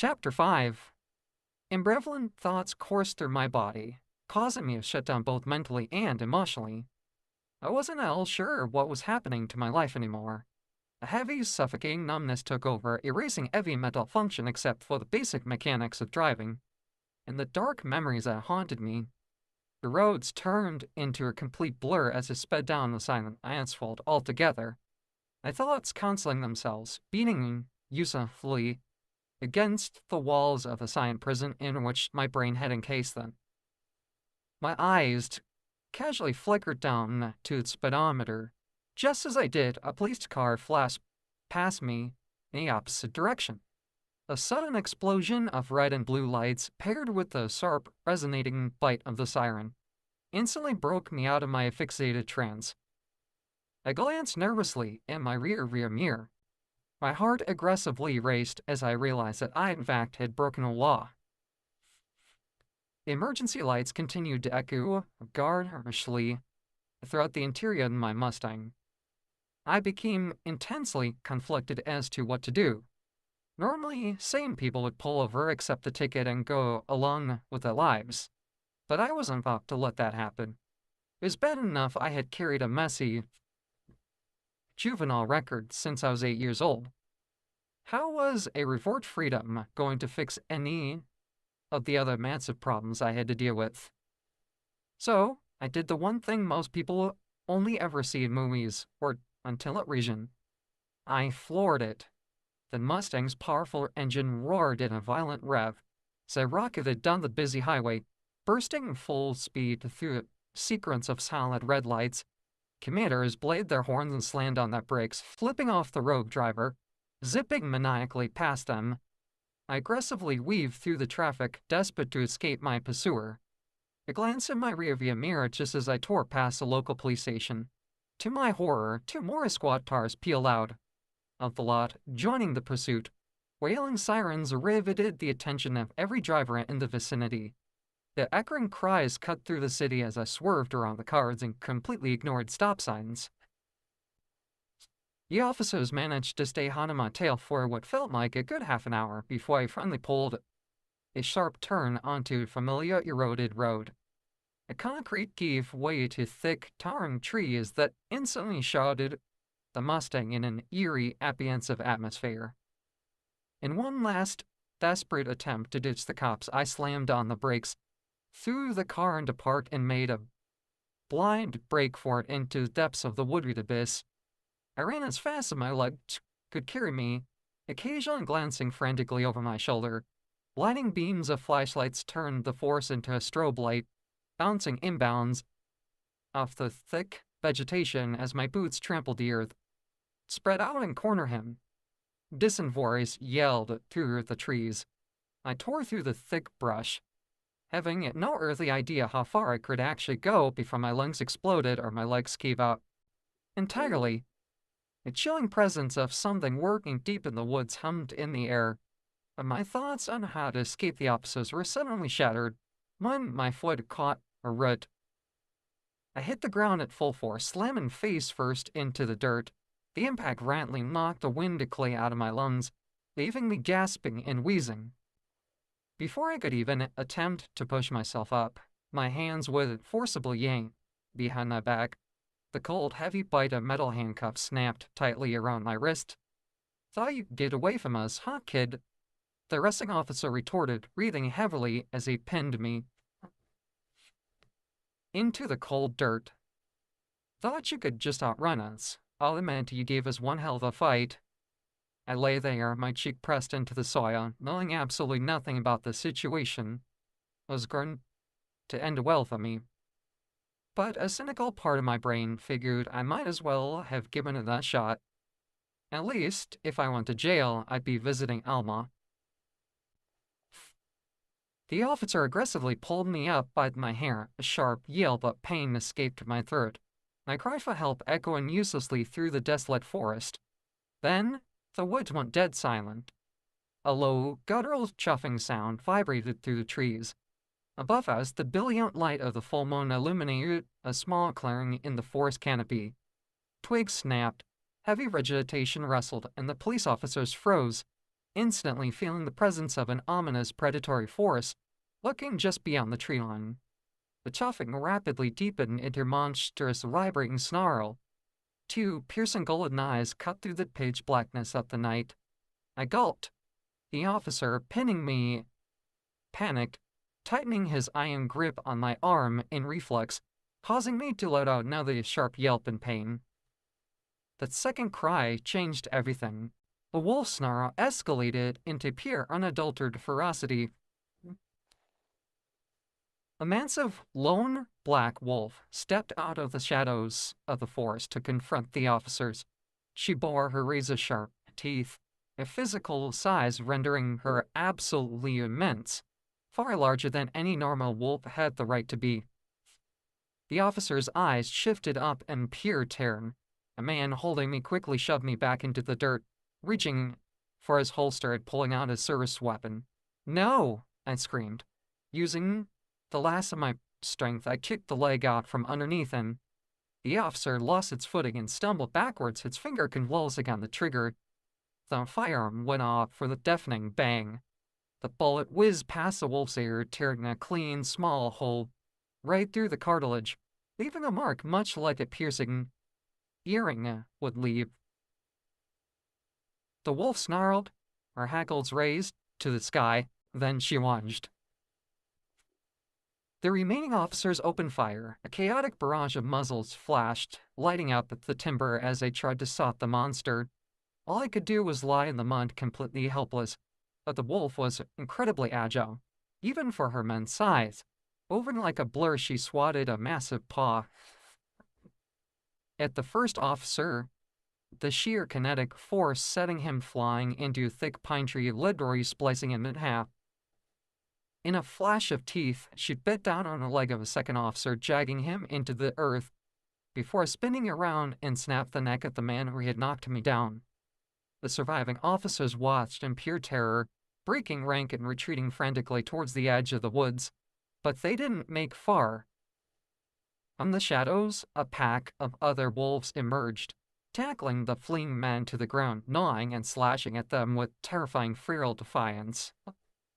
Chapter 5. Ambivalent thoughts coursed through my body, causing me to shut down both mentally and emotionally. I wasn't at all sure what was happening to my life anymore. A heavy, suffocating numbness took over, erasing every mental function except for the basic mechanics of driving. And the dark memories that haunted me, the roads turned into a complete blur as I sped down the silent asphalt altogether. My thoughts canceling themselves, beating uselessly against the walls of the silent prison in which my brain had encased them. My eyes casually flickered down to its speedometer. Just as I did, a police car flashed past me in the opposite direction. A sudden explosion of red and blue lights, paired with the sharp, resonating bite of the siren, instantly broke me out of my asphyxiated trance. I glanced nervously at my rear mirror. My heart aggressively raced as I realized that I, in fact, had broken a law. The emergency lights continued to echo garishly throughout the interior of my Mustang. I became intensely conflicted as to what to do. Normally, sane people would pull over, accept the ticket, and go along with their lives. But I wasn't about to let that happen. It was bad enough I had carried a messy juvenile record since I was 8 years old. How was a revoked freedom going to fix any of the other massive problems I had to deal with? So, I did the one thing most people only ever see in movies or on television. I floored it. The Mustang's powerful engine roared in a violent rev as I rocketed down the busy highway, bursting full speed through a sequence of solid red lights. Commuters blade their horns and slammed on their brakes, flipping off the rogue driver, zipping maniacally past them. I aggressively weaved through the traffic, desperate to escape my pursuer. I glanced in my rearview mirror just as I tore past the local police station. To my horror, 2 more squad cars peeled out of the lot, joining the pursuit. Wailing sirens riveted the attention of every driver in the vicinity. Their echoing cries cut through the city as I swerved around the cars and completely ignored stop signs. The officers managed to stay hot on my tail for what felt like a good half an hour before I finally pulled a sharp turn onto a familiar eroded road. A concrete gave way to thick, towering trees that instantly shrouded the Mustang in an eerie, apprehensive atmosphere. In one last, desperate attempt to ditch the cops, I slammed on the brakes, threw the car into park, and made a blind break for it into the depths of the wooded abyss. I ran as fast as my legs could carry me, occasionally glancing frantically over my shoulder. Blinding beams of flashlights turned the forest into a strobe light, bouncing inbounds off the thick vegetation as my boots trampled the earth. Spread out and corner him. Distant voice yelled through the trees. I tore through the thick brush, having no earthly idea how far I could actually go before my lungs exploded or my legs gave out entirely. A chilling presence of something working deep in the woods hummed in the air, but my thoughts on how to escape the officers were suddenly shattered when my foot caught a root. I hit the ground at full force, slamming face first into the dirt. The impact rattling knocked the wind clay out of my lungs, leaving me gasping and wheezing. Before I could even attempt to push myself up, my hands were forcibly yanked behind my back. The cold, heavy bite of metal handcuffs snapped tightly around my wrist. "Thought you'd get away from us, huh, kid?" The arresting officer retorted, breathing heavily as he pinned me into the cold dirt. "Thought you could just outrun us. All it meant you gave us one hell of a fight." I lay there, my cheek pressed into the soil, knowing absolutely nothing about the situation was going to end well for me. But a cynical part of my brain figured I might as well have given it a shot. At least, if I went to jail, I'd be visiting Alma. The officer aggressively pulled me up by my hair. A sharp yelp of pain escaped my throat. My cry for help echoing uselessly through the desolate forest. Then, the woods went dead silent. A low, guttural chuffing sound vibrated through the trees. Above us, the brilliant light of the full moon illuminated a small clearing in the forest canopy. Twigs snapped, heavy vegetation rustled, and the police officers froze, instantly feeling the presence of an ominous predatory force looking just beyond the tree line. The chuffing rapidly deepened into monstrous vibrating snarl. Two piercing golden eyes cut through the pitch blackness of the night. I gulped. The officer, pinning me, panicked, tightening his iron grip on my arm in reflex, causing me to let out another sharp yelp in pain. That second cry changed everything. The wolf snarl escalated into pure, unadulterated ferocity. A massive, lone black wolf stepped out of the shadows of the forest to confront the officers. She bore her razor-sharp teeth, a physical size rendering her absolutely immense, far larger than any normal wolf had the right to be. The officer's eyes shifted up in pure terror. A man holding me quickly shoved me back into the dirt, reaching for his holster and pulling out his service weapon. "No!" I screamed. Using the last of my strength, I kicked the leg out from underneath him. The officer lost its footing and stumbled backwards, its finger convulsing on the trigger. The firearm went off with a deafening bang. The bullet whizzed past the wolf's ear, tearing a clean, small hole right through the cartilage, leaving a mark much like a piercing earring would leave. The wolf snarled, her hackles raised to the sky, then she lunged. The remaining officers opened fire. A chaotic barrage of muzzles flashed, lighting up the timber as they tried to stop the monster. All I could do was lie in the mud, completely helpless. But the wolf was incredibly agile, even for her immense size. Moving like a blur, she swatted a massive paw at the first officer, the sheer kinetic force setting him flying into a thick pine tree, literally splicing him in half. In a flash of teeth, she bit down on the leg of a second officer, dragging him into the earth, before spinning around and snapped the neck of the man who had knocked me down. The surviving officers watched in pure terror, breaking rank and retreating frantically towards the edge of the woods, but they didn't make far. From the shadows, a pack of other wolves emerged, tackling the fleeing men to the ground, gnawing and slashing at them with terrifying feral defiance.